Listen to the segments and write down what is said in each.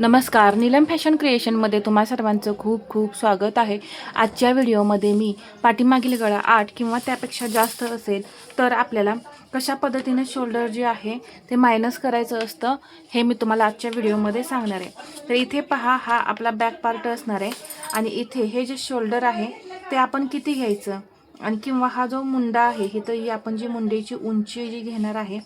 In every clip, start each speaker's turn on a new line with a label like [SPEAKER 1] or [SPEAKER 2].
[SPEAKER 1] नमस्कार, नीलम फॅशन क्रिएशनमध्ये तुम्हा सर्वांचं खूप खूप स्वागत आहे। आजच्या व्हिडिओमध्ये मी पाठीमागील गळा 8 किंवा त्यापेक्षा जास्त असेल तर आपल्याला कशा पद्धतीने शोल्डर जे आहे ते मायनस करायचं असतं हे मी तुम्हाला आजच्या व्हिडिओमध्ये सांगणार आहे। तर इथे पहा, हा आपला बॅक पार्ट असणार आहे आणि इथे हे जे शोल्डर आहे ते आपण किती घ्यायचं आणि किंवा हा जो मुंडा आहे हे तर आपण जी मुंडेची उंची जी घेणार आहे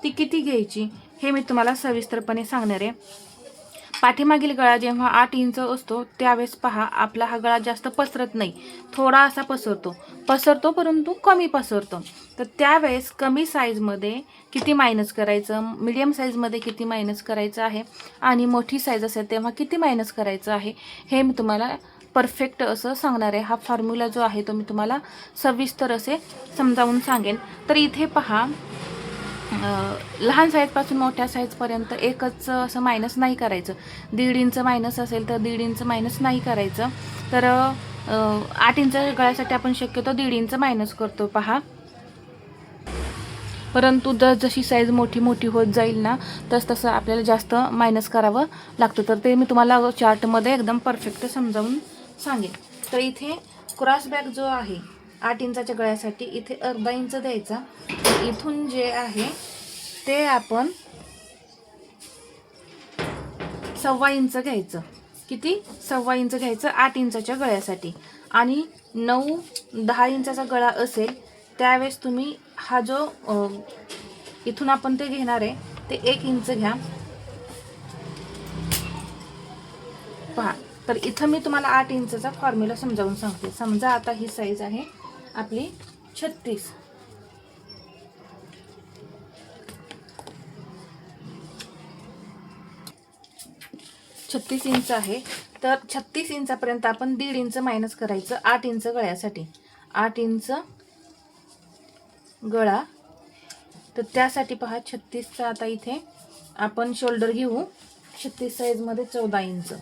[SPEAKER 1] ती किती घ्यायची हे मी तुम्हाला सविस्तरपणे सांगणार आहे। पाठीमागील गळा जेव्हा 8 इंच असतो त्यावेळेस पहा, आपला हा गळा जास्त पसरत नाही, थोडा असा पसरतो परंतु कमी पसरतो। तर त्यावेळेस कमी साईजमध्ये किती मायनस करायचं, मीडियम साईजमध्ये किती मायनस करायचं आहे आणि मोठी साईज असेल तेव्हा किती मायनस करायचं आहे हे मी तुम्हाला परफेक्ट असं सांगणार आहे। हा फॉर्म्युला जो आहे तो मी तुम्हाला सविस्तर असे समजावून सांगेन। तर इथे पहा, लहान साईजपासून मोठ्या साईजपर्यंत एकच असं मायनस नाही करायचं। 1.5 इंच मायनस असेल तर 1.5 इंच मायनस नाही करायचं। तर 8 इंच गळ्यासाठी आपण शक्यतो 1.5 इंच मायनस करतो पहा। परंतु जशी साईज मोठी होत जाईल ना तसं आपल्याला जास्त मायनस करावं लागतं। तर ते मी तुम्हाला चार्टमध्ये एकदम परफेक्ट समजावून सांगेन। तर इथे क्रॉस बॅक जो आहे 8 इंचाच्या गळ्यासाठी इथे अर्धा इंच द्यायचा। इथून जे आहे ते आपण 1.25 इंच घ्यायचं। किती? 1.25 इंच घ्यायचं 8 इंचाच्या गळ्यासाठी। आणि 9-10 इंचाचा गळा असेल त्यावेळेस तुम्ही हा जो इथून आपण ते घेणार आहे ते 1 इंच घ्या पहा। तर इथं मी तुम्हाला 8 इंचचा फॉर्म्युला समजावून सांगते। समजा आता ही साईज आहे आपली 36 इंच आहे। तर 36 इंचापर्यंत आपण 1.5 इंच मायनस करायचं 8 इंच गळ्यासाठी। 8 इंच गळा, तर त्यासाठी पहा 36चा आता इथे आपण शोल्डर घेऊ 36 साईजमध्ये 14 इंच।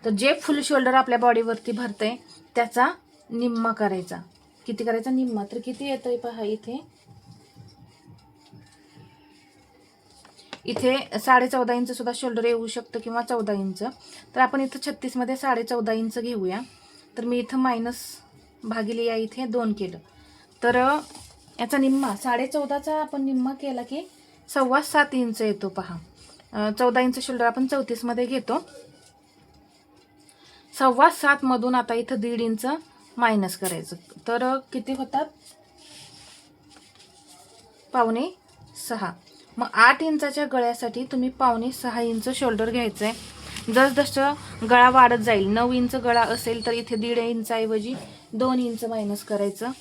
[SPEAKER 1] तर जे फुल शोल्डर आपल्या बॉडीवरती भरतंय त्याचा निम्मा करायचा। किती करायचा? निम्मा। तर किती येतंय पहा, इथे 14.5 इंच सुद्धा शोल्डर येऊ शकतं किंवा 14 इंच। तर आपण इथं 36 मध्ये 14.5 इंच घेऊया। तर मी इथं मायनस भागिले या इथे 2 केलं तर याचा निम्मा 14.5चा आपण निम्मा केला की 7.25 इंच येतो पहा। 14 इंच शोल्डर आपण 34 मध्ये घेतो। 7.25 मधून आता इथं 1.5 इंच मायनस करायचं तर किती होतात? 5.25। मग 8 इंचाच्या गळ्यासाठी तुम्ही 5.25 इंच शोल्डर घ्यायचं आहे। जसजसं गळा वाढत जाईल, 9 इंच गळा असेल तर इथे 1.5 इंचाऐवजी 2 इंच मायनस करायचं।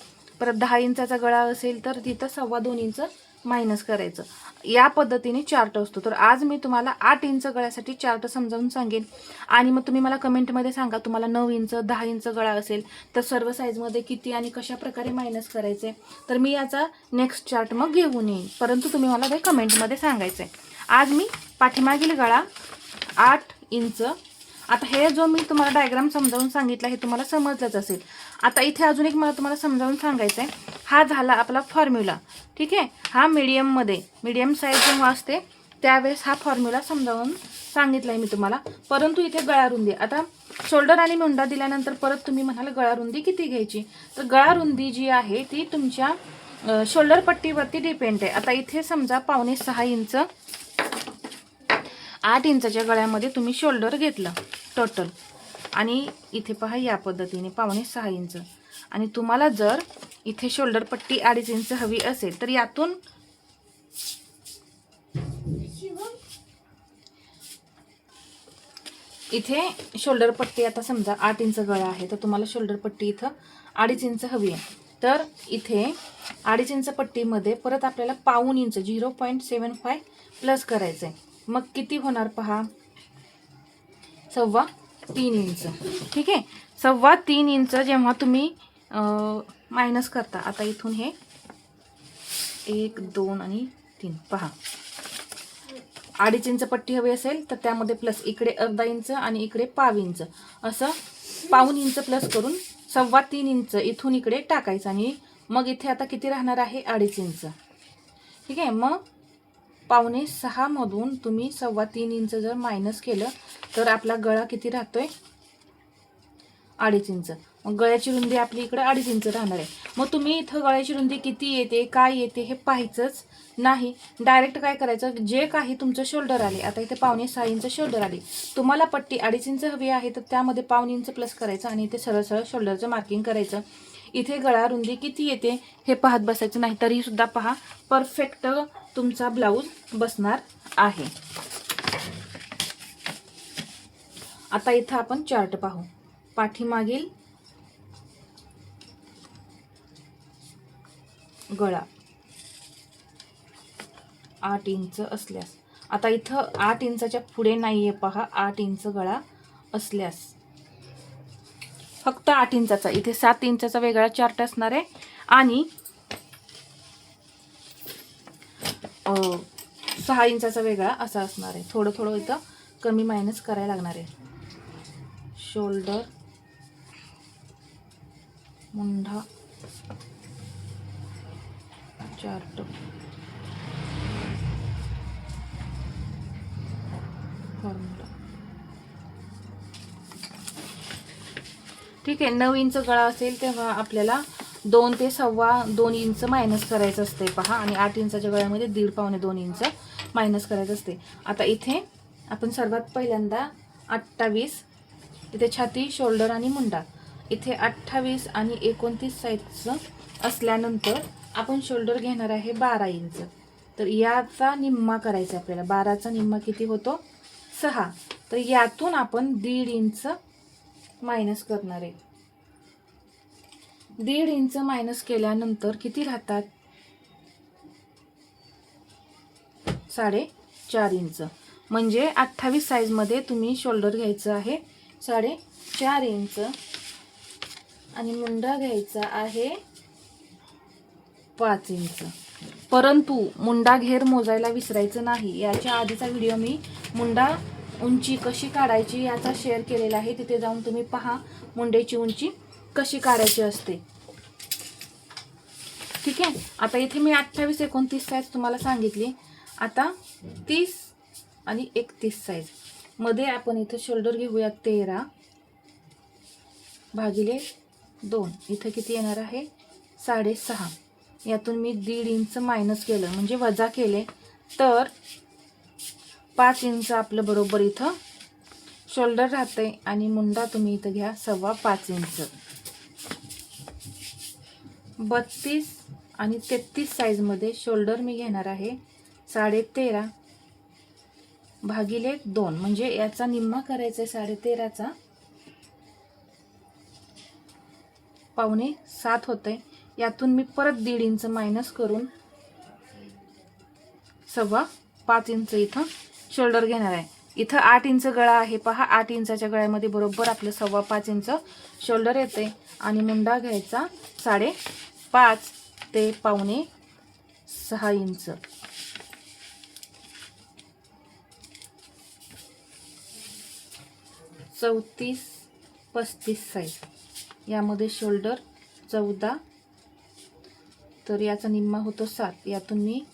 [SPEAKER 1] परत 10 इंचाचा गळा असेल तर तिथं 2.25 इंच मायनस करायचं। या पद्धतीने चार्ट असतो। तर आज मी तुम्हाला 8 इंच गळ्यासाठी चार्ट समजावून सांगेन आणि मग तुम्ही मला कमेंटमध्ये सांगा तुम्हाला 9 इंच 10 इंच गळा असेल तर सर्व साईजमध्ये किती आणि कशा प्रकारे मायनस करायचे। तर मी याचा नेक्स्ट चार्ट मग घेऊन येईन, परंतु तुम्ही मला ते कमेंटमध्ये सांगायचं आहे। आज मी पाठीमागील गळा 8 इंच, आता हे जो मी तुम्हाला डायग्राम समजावून सांगितला हे तुम्हाला समजलंच असेल। आता इथे अजून एक मला तुम्हाला समजावून सांगायचं आहे। हा झाला आपला फॉर्म्युला, ठीक आहे। हा मीडियम साईज जेव्हा असते त्यावेळेस हा फॉर्म्युला समजावून सांगितला आहे मी तुम्हाला। परंतु इथे गळा रुंदी, आता शोल्डर आणि मुंडा दिल्यानंतर परत तुम्ही म्हणाल गळा रुंदी किती घ्यायची। तर गळा रुंदी जी आहे ती तुमच्या शोल्डर पट्टीवरती डिपेंड आहे। आता इथे समजा 5.25 इंच 8 इंचाच्या गळ्यामध्ये तुम्ही शोल्डर घेतलं टोटल आणि इथे पहा या पद्धतीने 5.25 इंच आणि तुम्हाला जर इथे शोल्डर पट्टी 2.5 इंच हवी असेल तर यातून इथे शोल्डर पट्टी, आता समजा 8 इंच गळा आहे तर तुम्हाला शोल्डर पट्टी इथं 2.5 इंच हवी आहे। तर इथे 2.5 इंच पट्टीमध्ये परत आपल्याला 1.25 इंच 0.75 प्लस करायचं आहे। मग किती होणार पहा, 3.25 इंच, ठीक आहे। 3.25 इंच जेव्हा तुम्ही मायनस करता, आता इथून हे 1 2 आणि 3 पहा, 2.5 इंच पट्टी हवी असेल तर त्यामध्ये प्लस इकडे अर्धा इंच आणि इकडे 1.25 इंच असं 1.25 इंच प्लस करून 3.25 इंच इथून इकडे टाकायचं आणि मग इथे आता किती राहणार आहे 2.5 इंच, ठीक आहे। मग पावणे 6 मधून तुम्ही 3.25 इंच जर मायनस केलं तर आपला गळा किती राहतोय 2.5 इंच. मग गळ्याची रुंदी आपली इकडे 2.5 इंच राहणार आहे. मग तुम्ही इथं गळ्याची रुंदी किती येते काय येते हे पाहायचंच नाही. डायरेक्ट काय करायचं, जे काही तुमचं शोल्डर आले, आता इथे 5.5-6 इंच शोल्डर आले, तुम्हाला पट्टी 2.5 इंच हवी आहे तर त्यामध्ये 1.5 इंच प्लस करायचं आणि इथे सरळ सरळ शोल्डरचं मार्किंग करायचं. इथे गळा रुंदी किती येते हे पाहत बसायचं नाही. तरी सुद्धा पहा परफेक्ट तुमचा ब्लाऊज बसणार आहे. आता इथं आपण चार्ट पाहू. पाठीमागील गळा 8 इंच असल्यास, आता इथं 8 इंचाच्या पुढे नाहीये पहा, 8 इंच गळा असल्यास फक्त 8 इंचाचा, इथे 7 इंचाचा वेगळा चार्ट असणार आहे आणि 6 इंचाचा वेगळा असा असणार आहे. थोडं थोडं इथं कमी मायनस करायला लागणार आहे. शोल्डर, मुंढा चार्ट, फॉर्म्युला. ठीक आहे. 9 इंच गळा असेल तेव्हा आपल्याला 2 ते 2.25 इंच मायनस करायचं असते पहा, आणि 8 इंचाच्या गळ्यामध्ये 1.5-2 इंच मायनस करायचं असते. आता इथे आपण सर्वात पहिल्यांदा 28, इथे छाती, शोल्डर आणि मुंडा, इथे 28 आणि 29 साईजचं असल्यानंतर आपण शोल्डर घेणार आहे 12 इंच. तर याचा निम्मा करायचा आपल्याला. 12चा निम्मा किती होतो 6. तर यातून आपण 1.5 इंच मायनस करणार आहे. 1.5 इंच मायनस केल्यानंतर किती राहतात 4.5 इंच. म्हणजे 28 साईजमध्ये तुम्ही शोल्डर घ्यायचं आहे 4.5 इंच आणि मुंडा घ्यायचा आहे 5 इंच. परंतु मुंडा घेर मोजायला विसरायचं नाही. याच्या आधीचा व्हिडिओ मी मुंडा उंची कशी काढायची याचा शेअर केलेला आहे, तिथे जाऊन तुम्ही पहा मुंड्याची उंची कशी काढायची असते. ठीक आहे. आता इथे मी 28-29 साईज तुम्हाला सांगितली. आता 30 आणि 31 साईज मध्ये आपण इथे शोल्डर घेऊया 13/2. इथे किती येणार आहे 6.5. यातून मी 1.5 इंच मायनस केलं म्हणजे वजा केले तर 5 इंच आपलं बरोबर इथं शोल्डर राहतंय. आणि मुंडा तुम्ही इथं घ्या 5.25 इंच. 32 आणि 33 साईजमध्ये शोल्डर मी घेणार आहे 13/2 म्हणजे याचा निम्मा करायचा आहे 13.5चा 6.25 होतंय. यातून मी परत 1.5 इंच मायनस करून 5.25 इंच इथं शोल्डर घेणार आहे. इथं 8 इंच गळा आहे पहा, 8 इंचाच्या गळ्यामध्ये बरोबर आपलं 5.25 इंच शोल्डर येते. आणि मुंडा घ्यायचा 5.5 ते 5.25 इंच. « 34-35 साईज यामध्ये शोल्डर 14, तर याचा निम्मा होतो 7. यातून मी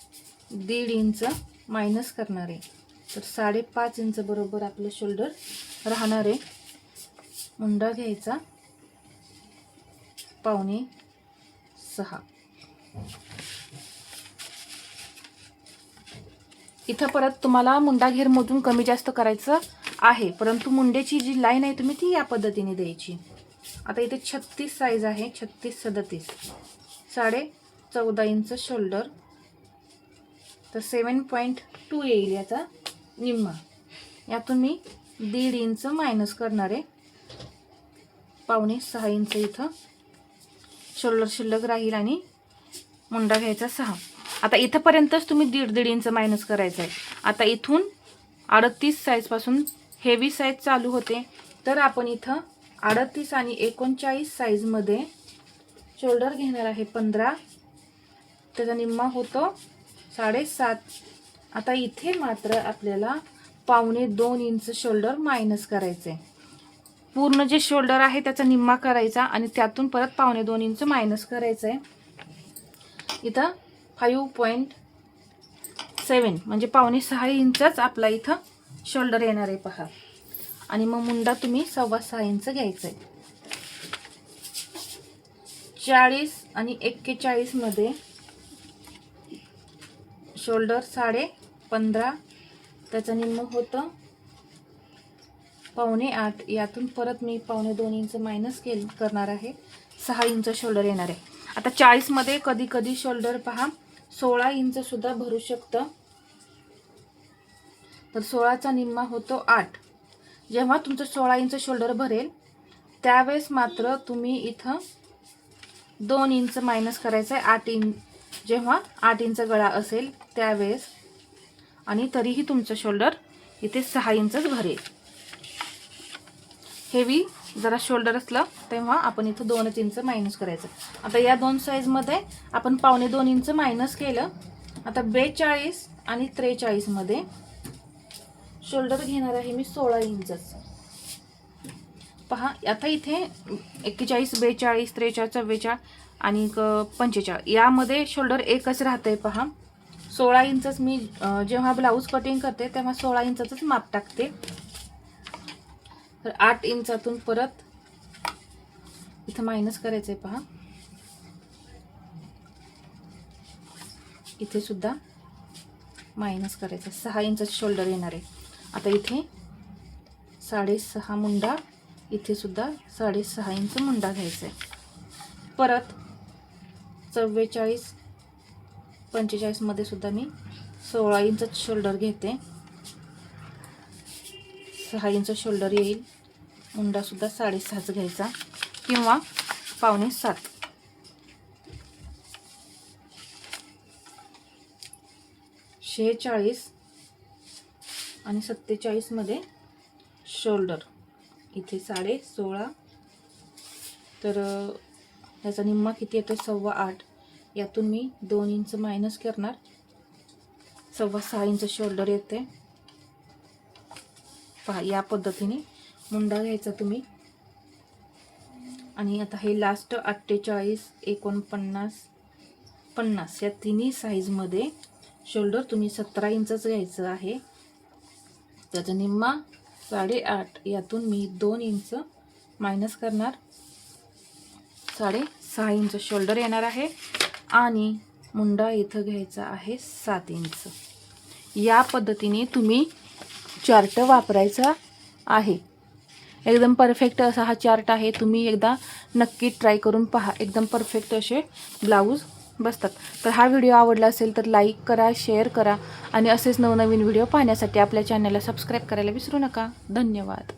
[SPEAKER 1] 1.5 इंच मायनस करणार आहे तर 5.5 इंच बरोबर आपलं शोल्डर राहणार आहे. मुंडा घ्यायचा 5.25. इथं परत तुम्हाला मुंडा घेरमधून कमी जास्त करायचं आहे, परंतु मुंड्याची जी लाईन आहे तुम्ही ती या पद्धतीने द्यायची. आता इथे 36 साईज आहे, 36-37 14.5 इंच शोल्डर, तर 7.2 येईल याचा निम्मा. यातून मी 1.5 इंच मायनस करणार आहे. 5.25 इंच इथं शोल्डर शिल्लक राहील आणि मुंडा घ्यायचा 6. आता इथंपर्यंतच तुम्ही 1.5 इंच मायनस करायचं आहे. आता इथून 38 साईजपासून हेवी साईज चालू होते, तर आपण इथं 38 आणि 39 साईजमध्ये शोल्डर घेणार आहे 15. त्याचा निम्मा होतो 7.5. आता इथे मात्र आपल्याला 2.25 इंच शोल्डर मायनस करायचे. पूर्ण जे शोल्डर आहे त्याचा निम्मा करायचा आणि त्यातून परत 2.25 इंच मायनस करायचं आहे. इथं 5.7 7 म्हणजे पावणे 6 इंचच आपला इथं शोल्डर येणार आहे पहा. आणि मग मुंडा तुम्ही 6.25 इंच घ्यायचा आहे. 40 आणि 41 मध्ये शोल्डर 15.5, त्याचं निम्म होतं पावणे 8. यातून परत मी पावणे 2 इंच मायनस करणार आहे. 6 इंच शोल्डर येणार आहे. आता 40 मध्ये कधी कधी शोल्डर पहा 16 इंच सुद्धा भरू शकतं. तर 16चा निम्मा होतो 8. जेव्हा तुमचं 16 इंच शोल्डर भरेल त्यावेळेस मात्र तुम्ही इथं 2 इंच मायनस करायचं आहे. 8 इंच जेव्हा 8 इंच गळा असेल त्यावेळेस. आणि तरीही तुमचं शोल्डर इथे 6 इंचच भरेल. हेवी जरा शोल्डर असलं तेव्हा आपण इथं 2 इंच मायनस करायचं. आता या दोन साईजमध्ये आपण पावणे 2 इंच मायनस केलं. आता 42 आणि 43 मध्ये शोल्डर घेणार आहे मी 16 इंचच. पहा आता इथे 41, 42, 43, 44 आणि 45 यामध्ये शोल्डर एकच राहतंय पहा. 16 इंचच मी जेव्हा ब्लाऊज कटिंग करते तेव्हा 16 इंचच माप टाकते. तर 8 इंचातून परत इथं मायनस करायचंय पहा. इथे सुद्धा मायनस करायचं. 6 इंच शोल्डर येणार आहे. आता इथे 6.5 मुंडा, इथे सुद्धा 6.5 इंच मुंडा घ्यायचा आहे. परत 44, 45 मध्ये सुद्धा मी 16 इंच शोल्डर घेते. 6 इंच शोल्डर येईल. मुंडा सुद्धा 6.5 घ्यायचा किंवा पावणे 7. 46 आणि 47 मध्ये शोल्डर इथे 16.5. तर याचा निम्मा किती येतो 8.25. यातून मी 2 इंच मायनस करणार. 6.25 इंच शोल्डर येते पहा. या पद्धतीने मुंडा घ्यायचा तुम्ही. आणि आता हे लास्ट 48, 49, 50 या तिन्ही साईजमध्ये शोल्डर तुम्ही 17 इंचच घ्यायचं आहे. त्याचा निम्मा 8.5. यातून मी 2 इंच मायनस करणार. 6.5 इंच शोल्डर येणार आहे. आणि मुंडा इथं घ्यायचा आहे 7 इंच. या पद्धतीने तुम्ही चार्ट वापरायचा आहे. एकदम परफेक्ट असा हा चार्ट आहे. तुम्ही एकदा नक्की ट्राय करून पहा. एकदम परफेक्ट असे ब्लाऊज बसतात. तर हा व्हिडिओ आवडला असेल तर लाईक करा, शेअर करा आणि असेच नवनवीन व्हिडिओ पाहण्यासाठी आपल्या चॅनलला सबस्क्राईब करायला विसरू नका. धन्यवाद.